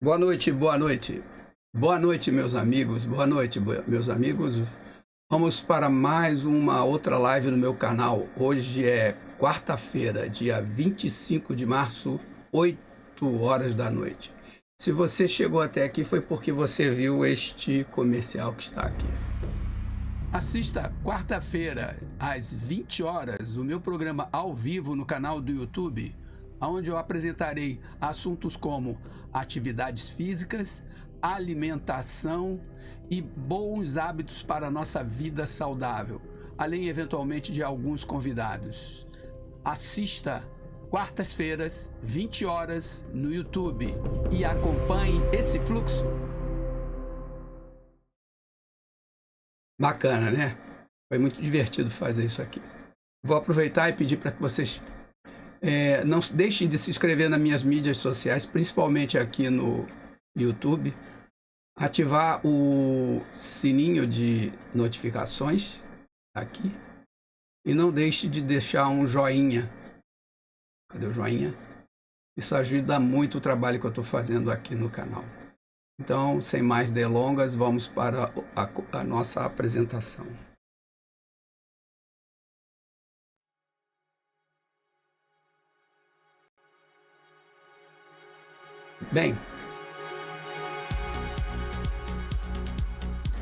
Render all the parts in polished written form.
Boa noite, boa noite. Boa noite, meus amigos. Boa noite, meus amigos. Vamos para mais uma outra live no meu canal. Hoje é quarta-feira, dia 25 de março, 8 horas da noite. Se você chegou até aqui foi porque você viu este comercial que está aqui. Assista quarta-feira, às 20 horas, o meu programa ao vivo no canal do YouTube, onde eu apresentarei assuntos como atividades físicas, alimentação e bons hábitos para a nossa vida saudável, além eventualmente de alguns convidados. Assista quartas-feiras, 20 horas, no YouTube e acompanhe esse fluxo. Bacana, né? Foi muito divertido fazer isso aqui. Vou aproveitar e pedir para que vocês não deixem de se inscrever nas minhas mídias sociais, principalmente aqui no YouTube. Ativar o sininho de notificações aqui. E não deixe de deixar um joinha. Cadê o joinha? Isso ajuda muito o trabalho que eu estou fazendo aqui no canal. Então, sem mais delongas, vamos para a nossa apresentação. Bem,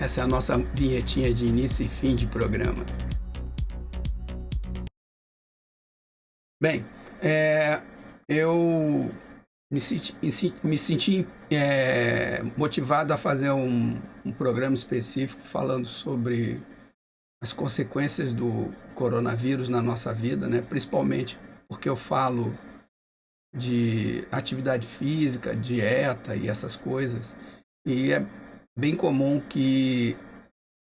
essa é a nossa vinhetinha de início e fim de programa. Bem, eu me senti motivado a fazer um programa específico falando sobre as consequências do coronavírus na nossa vida, né? Principalmente porque eu falo de atividade física, dieta e essas coisas, e é bem comum que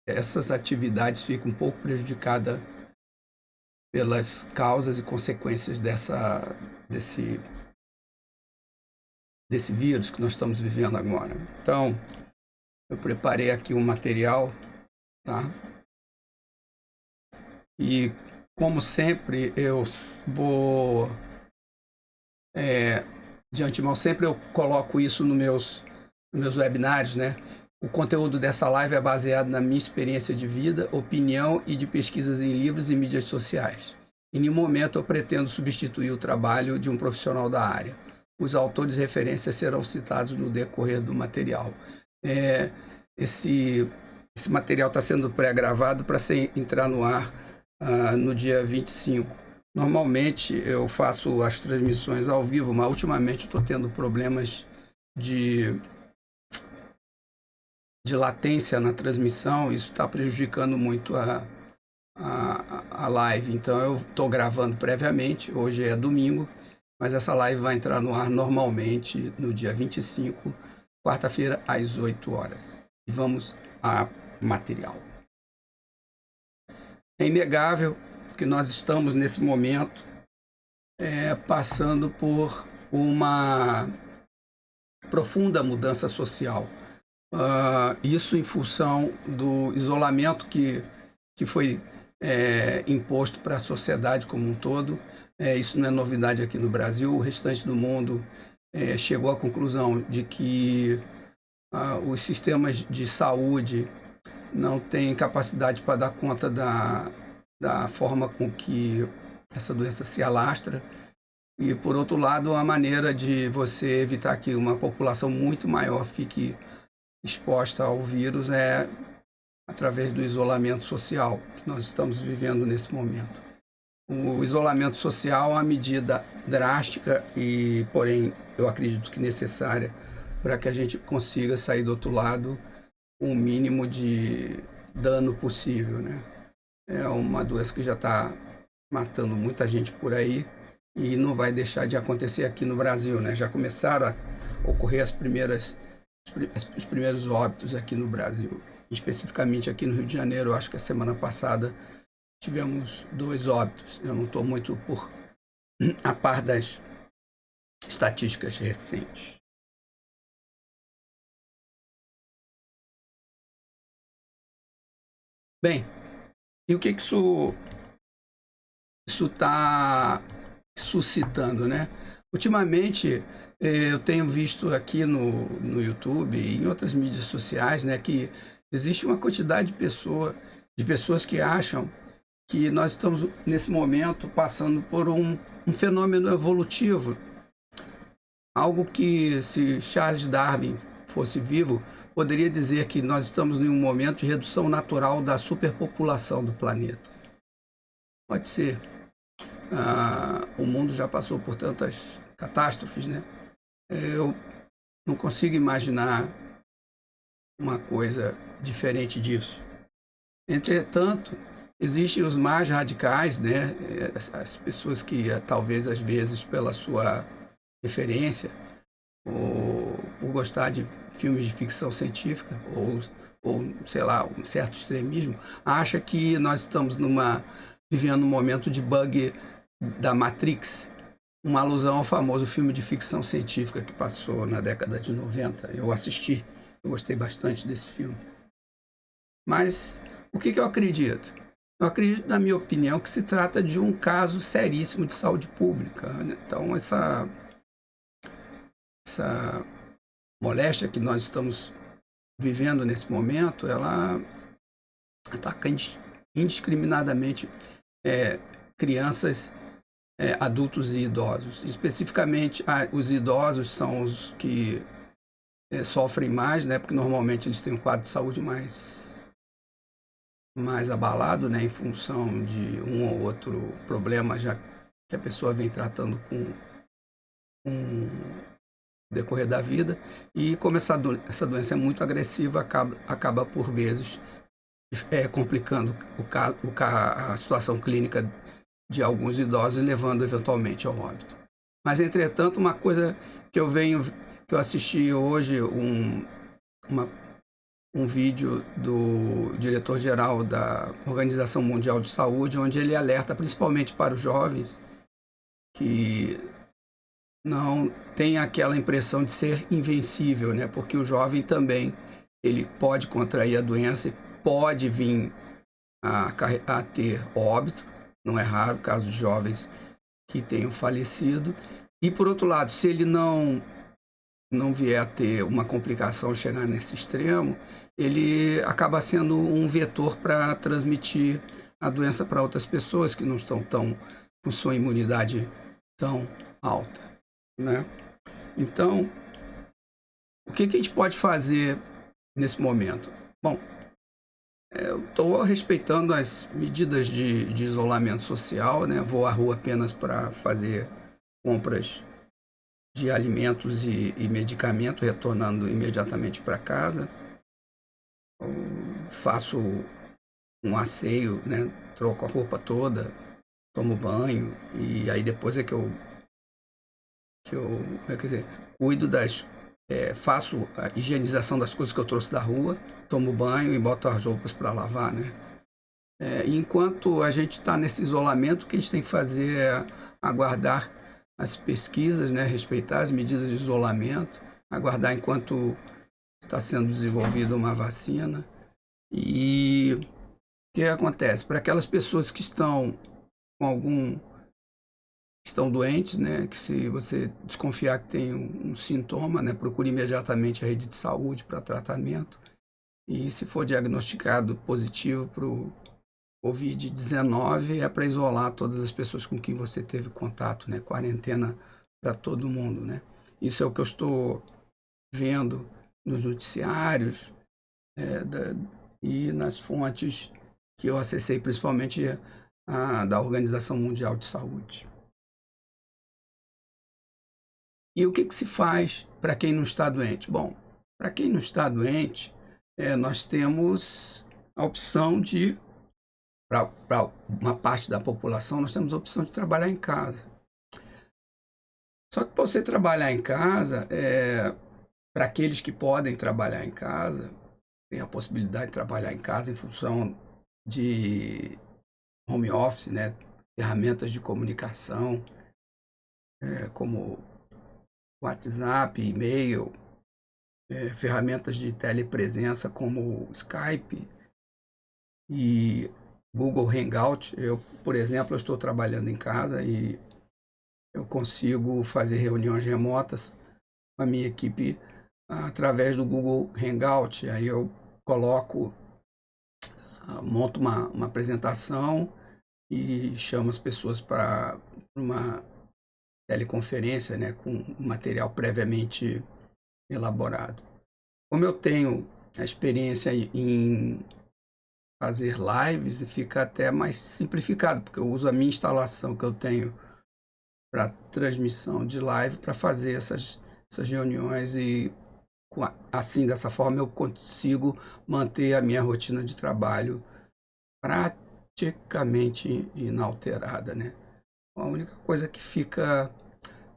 essas atividades fiquem um pouco prejudicadas pelas causas e consequências desse vírus que nós estamos vivendo agora. Então, eu preparei aqui um material, tá? E, como sempre, eu vou... de antemão, sempre eu coloco isso nos meus webinários, né? O conteúdo dessa live é baseado na minha experiência de vida, opinião e de pesquisas em livros e mídias sociais. Em nenhum momento eu pretendo substituir o trabalho de um profissional da área. Os autores de referência serão citados no decorrer do material. Esse material está sendo pré-gravado para entrar no ar no dia 25. Normalmente eu faço as transmissões ao vivo, mas ultimamente estou tendo problemas de latência na transmissão. Isso está prejudicando muito a live. Então eu estou gravando previamente, hoje é domingo, mas essa live vai entrar no ar normalmente no dia 25, quarta-feira, às 8 horas. E vamos a material. É inegável que nós estamos nesse momento passando por uma profunda mudança social. Isso em função do isolamento que foi imposto para a sociedade como um todo. Isso não é novidade aqui no Brasil. O restante do mundo chegou à conclusão de que os sistemas de saúde não têm capacidade para dar conta da forma com que essa doença se alastra. E, por outro lado, a maneira de você evitar que uma população muito maior fique exposta ao vírus é através do isolamento social que nós estamos vivendo nesse momento. O isolamento social é uma medida drástica e, porém, eu acredito que necessária para que a gente consiga sair do outro lado com o mínimo de dano possível, né? É uma doença que já está matando muita gente por aí e não vai deixar de acontecer aqui no Brasil, né? Já começaram a ocorrer os primeiros óbitos aqui no Brasil. Especificamente aqui no Rio de Janeiro, eu acho que a semana passada tivemos 2 óbitos. Eu não estou muito a par das estatísticas recentes. Bem, e o que isso está suscitando, né? Ultimamente, Eu tenho visto aqui no YouTube e em outras mídias sociais, né, que existe uma quantidade de pessoas que acham que nós estamos, nesse momento, passando por um fenômeno evolutivo. Algo que, se Charles Darwin fosse vivo, poderia dizer que nós estamos em um momento de redução natural da superpopulação do planeta. Pode ser. O mundo já passou por tantas catástrofes, né? Eu não consigo imaginar uma coisa diferente disso. Entretanto, existem os mais radicais, né? As pessoas que, talvez, às vezes, pela sua referência, ou por gostar de filmes de ficção científica, ou sei lá, um certo extremismo, acha que nós estamos vivendo um momento de bug da Matrix, uma alusão ao famoso filme de ficção científica que passou na década de 90. Eu assisti, eu gostei bastante desse filme. Mas o que eu acredito? Eu acredito, na minha opinião, que se trata de um caso seríssimo de saúde pública, né? Então, essa moléstia que nós estamos vivendo nesse momento, ela ataca indiscriminadamente crianças, adultos e idosos. Especificamente, os idosos são os que sofrem mais, né? Porque normalmente eles têm um quadro de saúde mais abalado, né? Em função de um ou outro problema já que a pessoa vem tratando com o decorrer da vida. E como essa doença é muito agressiva, acaba por vezes complicando a situação clínica de alguns idosos e levando eventualmente ao óbito. Mas, entretanto, uma coisa que eu assisti hoje, um vídeo do diretor-geral da Organização Mundial de Saúde, onde ele alerta principalmente para os jovens que não tem aquela impressão de ser invencível, né? Porque o jovem também ele pode contrair a doença e pode vir a ter óbito. Não é raro o caso de jovens que tenham falecido. E, por outro lado, se ele não vier a ter uma complicação, chegar nesse extremo, ele acaba sendo um vetor para transmitir a doença para outras pessoas que não estão com sua imunidade tão alta, né? Então, o que a gente pode fazer nesse momento? Bom, eu estou respeitando as medidas de isolamento social, né? Vou à rua apenas para fazer compras de alimentos e medicamento, retornando imediatamente para casa. Eu faço um asseio, né? Troco a roupa toda, tomo banho e aí depois é que eu quer dizer, cuido faço a higienização das coisas que eu trouxe da rua, tomo banho e boto as roupas para lavar, né? Enquanto a gente está nesse isolamento, o que a gente tem que fazer é aguardar as pesquisas, né? Respeitar as medidas de isolamento, aguardar enquanto está sendo desenvolvida uma vacina. E o que acontece? Para aquelas pessoas que estão doentes, né, que se você desconfiar que tem um sintoma, né, procure imediatamente a rede de saúde para tratamento. E se for diagnosticado positivo para o Covid-19, é para isolar todas as pessoas com quem você teve contato, né, quarentena para todo mundo, né. Isso é o que eu estou vendo nos noticiários e nas fontes que eu acessei, principalmente da Organização Mundial de Saúde. E o que se faz para quem não está doente? Bom, para quem não está doente, nós temos a opção para uma parte da população, nós temos a opção de trabalhar em casa. Só que para você trabalhar em casa, para aqueles que podem trabalhar em casa, tem a possibilidade de trabalhar em casa em função de home office, né? Ferramentas de comunicação, como WhatsApp, e-mail, ferramentas de telepresença como Skype e Google Hangout. Eu, por exemplo, estou trabalhando em casa e eu consigo fazer reuniões remotas a minha equipe através do Google Hangout. Aí eu coloco, monto uma apresentação e chamo as pessoas para uma teleconferência, né, com material previamente elaborado. Como eu tenho a experiência em fazer lives, fica até mais simplificado, porque eu uso a minha instalação que eu tenho para transmissão de live para fazer essas reuniões e assim, dessa forma, eu consigo manter a minha rotina de trabalho praticamente inalterada, né? A única coisa que fica,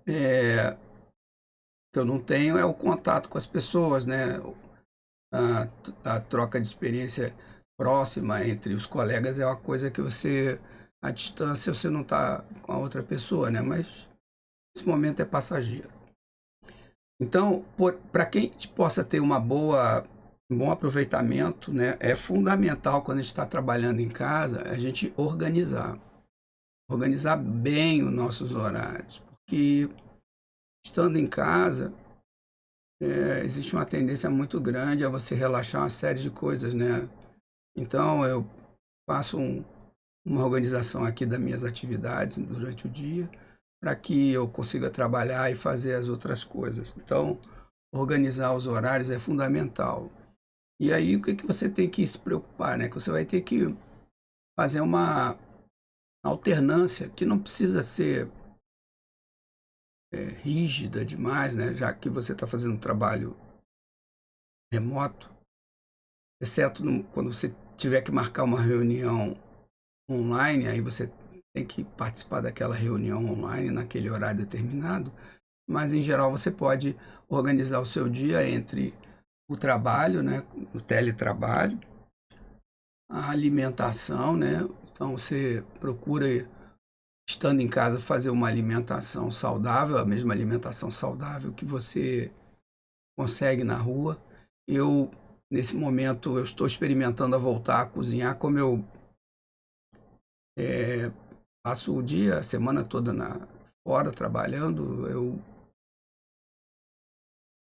que eu não tenho é o contato com as pessoas, né? A troca de experiência próxima entre os colegas é uma coisa que você, à distância, você não está com a outra pessoa, né? Mas esse momento é passageiro. Então, para quem possa ter um bom aproveitamento, né, é fundamental quando a gente está trabalhando em casa, a gente organizar bem os nossos horários, porque estando em casa, existe uma tendência muito grande a você relaxar uma série de coisas, né? Então, eu faço uma organização aqui das minhas atividades durante o dia, para que eu consiga trabalhar e fazer as outras coisas. Então, organizar os horários é fundamental. E aí, o que você tem que se preocupar, né? Que você vai ter que fazer uma alternância que não precisa ser rígida demais, né? Já que você está fazendo um trabalho remoto, exceto quando você tiver que marcar uma reunião online, aí você tem que participar daquela reunião online naquele horário determinado, mas em geral você pode organizar o seu dia entre o trabalho, né, o teletrabalho, a alimentação, né? Então você procura, estando em casa, fazer uma alimentação saudável, a mesma alimentação saudável que você consegue na rua. Nesse momento, eu estou experimentando a voltar a cozinhar, como eu passo o dia, a semana toda fora trabalhando,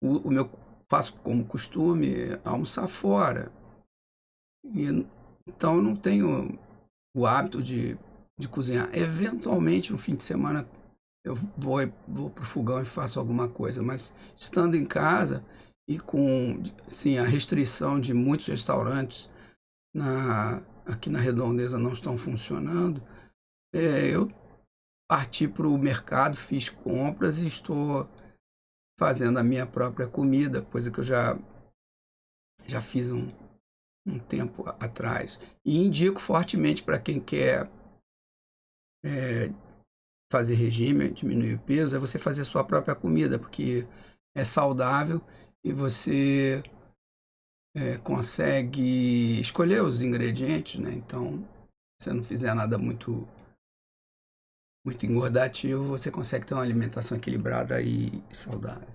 o meu faço como costume almoçar fora. Então eu não tenho o hábito de cozinhar. Eventualmente, no fim de semana, eu vou para o fogão e faço alguma coisa, mas estando em casa e com, sim, a restrição de muitos restaurantes aqui na Redondeza não estão funcionando, eu parti para o mercado, fiz compras e estou fazendo a minha própria comida, coisa que eu já fiz um tempo atrás. E indico fortemente para quem quer fazer regime, diminuir o peso, é você fazer sua própria comida, porque é saudável e você consegue escolher os ingredientes, né? Então, se você não fizer nada muito engordativo, você consegue ter uma alimentação equilibrada e saudável.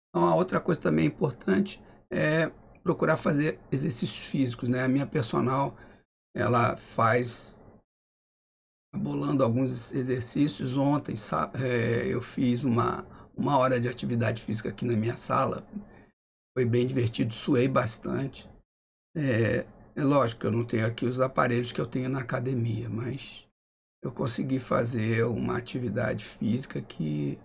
Então, a outra coisa também importante é procurar fazer exercícios físicos, né? A minha personal, ela faz bolando alguns exercícios. Ontem, eu fiz uma hora de atividade física aqui na minha sala. Foi bem divertido, suei bastante. É lógico que eu não tenho aqui os aparelhos que eu tenho na academia, mas eu consegui fazer uma atividade física que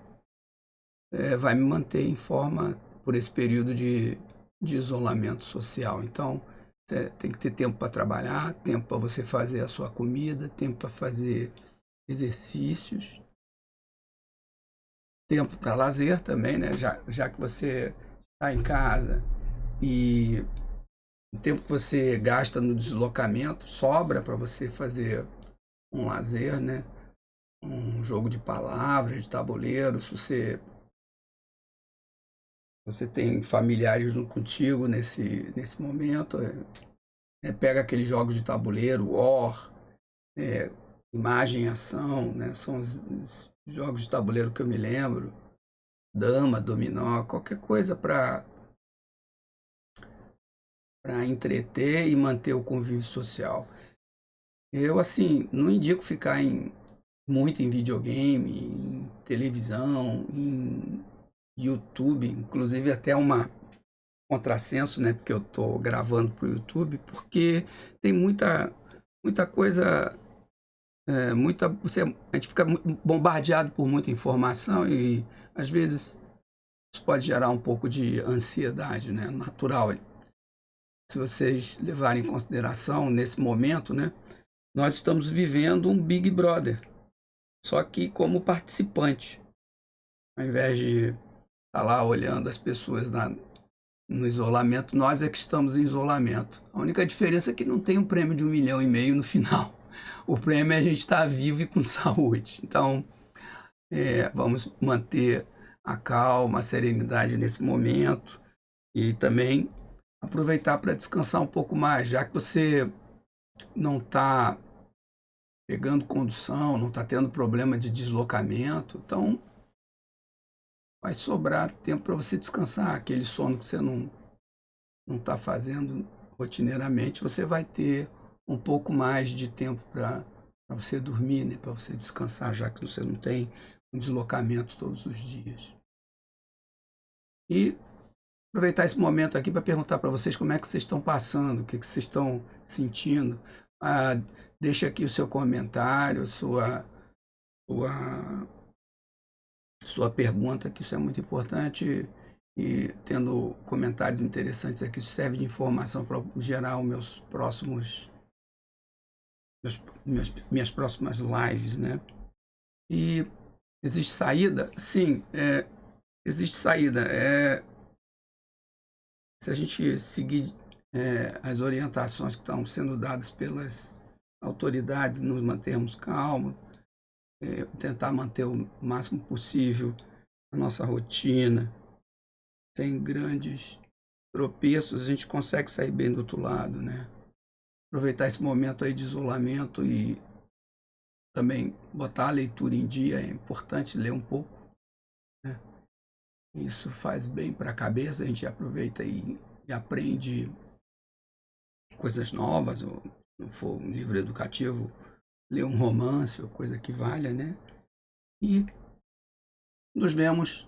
vai me manter em forma por esse período de isolamento social. Então, você tem que ter tempo para trabalhar, tempo para você fazer a sua comida, tempo para fazer exercícios, tempo para lazer também, né? Já que você está em casa e o tempo que você gasta no deslocamento sobra para você fazer um lazer, né? Um jogo de palavras, de tabuleiro. Se você tem familiares junto contigo nesse momento, pega aqueles jogos de tabuleiro, War, Imagem e Ação, né? São os jogos de tabuleiro que eu me lembro, dama, dominó, qualquer coisa para entreter e manter o convívio social. Eu, assim, não indico ficar muito em videogame, em televisão, em YouTube, inclusive até uma contrassenso, né? Porque eu estou gravando para o YouTube, porque tem muita coisa, a gente fica bombardeado por muita informação e às vezes isso pode gerar um pouco de ansiedade, né? Natural. Se vocês levarem em consideração nesse momento, né? Nós estamos vivendo um Big Brother, só que como participante, ao invés de estar lá olhando as pessoas no isolamento, nós é que estamos em isolamento. A única diferença é que não tem um prêmio de 1,5 milhão no final. O prêmio é a gente estar vivo e com saúde. Então, vamos manter a calma, a serenidade nesse momento e também aproveitar para descansar um pouco mais, já que você não está pegando condução, não está tendo problema de deslocamento, então vai sobrar tempo para você descansar. Aquele sono que você não está fazendo rotineiramente, você vai ter um pouco mais de tempo para você dormir, né? Para você descansar, já que você não tem um deslocamento todos os dias. E aproveitar esse momento aqui para perguntar para vocês como é que vocês estão passando, o que vocês estão sentindo. Deixa aqui o seu comentário, sua pergunta, que isso é muito importante. E tendo comentários interessantes aqui, isso serve de informação para gerar os minhas próximas lives, né? E existe saída? Sim, existe saída. Se a gente seguir as orientações que estão sendo dadas pelas autoridades, nos mantermos calmos, tentar manter o máximo possível a nossa rotina, sem grandes tropeços, a gente consegue sair bem do outro lado, né? Aproveitar esse momento aí de isolamento e também botar a leitura em dia, é importante ler um pouco, né? Isso faz bem para a cabeça, a gente aproveita e aprende coisas novas, ou se não for um livro educativo, ler um romance ou coisa que valha, né? E nos vemos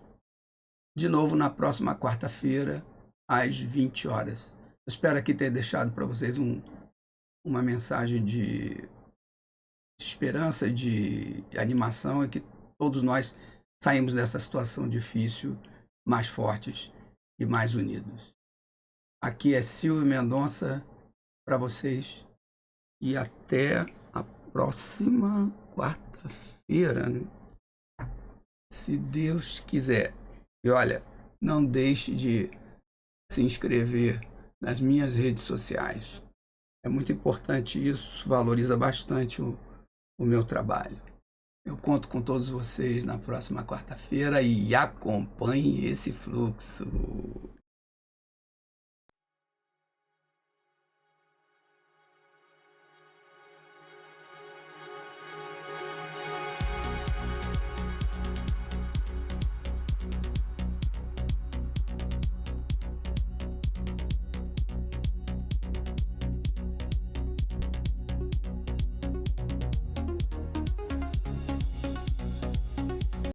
de novo na próxima quarta-feira, às 20 horas. Eu espero aqui ter deixado para vocês uma mensagem de esperança, de animação, e que todos nós saímos dessa situação difícil mais fortes e mais unidos. Aqui é Silvio Mendonça para vocês e até a próxima quarta-feira, né? Se Deus quiser. E olha, não deixe de se inscrever nas minhas redes sociais. É muito importante isso, valoriza bastante o meu trabalho. Eu conto com todos vocês na próxima quarta-feira e acompanhe esse fluxo.